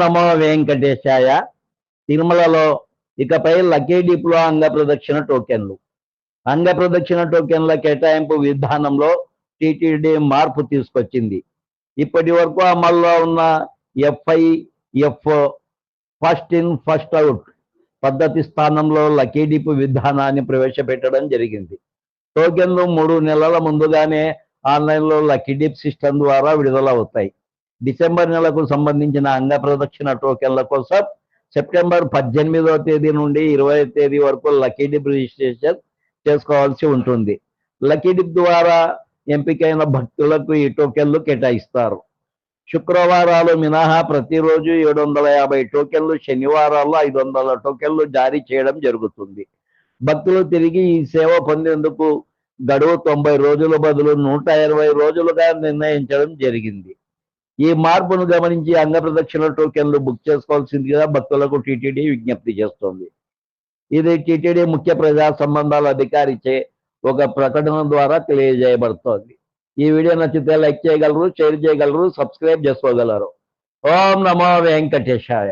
నమో వెంకటేశాయ. తిరుమలలో ఇకపై లక్కీ డిప్లో అంగ ప్రదక్షిణ టోకెన్లు. అంగ ప్రదక్షిణ టోకెన్ల కేటాయింపు విధానంలో టీటీడీ మార్పు తీసుకొచ్చింది. ఇప్పటి వరకు అమల్లో ఉన్న FIF first in first out పద్ధతి స్థానంలో లక్కీ డిప్ విధానాన్ని ప్రవేశపెట్టడం జరిగింది. టోకెన్లు 3 నెలల ముందుగానే ఆన్లైన్లో లక్కీ డిప్ సిస్టమ్ ద్వారా విడుదలవుతాయి. డిసెంబర్ నెలకు సంబంధించిన అంగ ప్రదక్షిణ టోకెన్ల కోసం సెప్టెంబర్ 18వ తేదీ నుండి 20వ తేదీ వరకు లక్కీ డిప్ రిజిస్ట్రేషన్ చేసుకోవాల్సి ఉంటుంది. లక్కీ డిప్ ద్వారా ఎంపికైన భక్తులకు ఈ టోకెన్లు కేటాయిస్తారు. శుక్రవారాలు మినహా ప్రతిరోజు 750 టోకెన్లు, శనివారాల్లో 500 టోకెన్లు జారీ చేయడం జరుగుతుంది. భక్తులు తిరిగి ఈ సేవ పొందేందుకు గడువు 90 రోజుల బదులు 120 రోజులుగా నిర్ణయించడం జరిగింది. ఈ మార్పును గమనించి అంగ ప్రదక్షిణ టోకెన్లు బుక్ చేసుకోవాల్సిందిగా భక్తులకు టీటీడీ విజ్ఞప్తి చేస్తోంది. ఇది టీటీడీ ముఖ్య ప్రజా సంబంధాల అధికారిచే ఒక ప్రకటన ద్వారా తెలియజేయబడుతోంది. ఈ వీడియో నచ్చితే లైక్ చేయగలరు, షేర్ చేయగలరు, సబ్స్క్రైబ్ చేసుకోగలరు. ఓం నమో వెంకటేశాయ.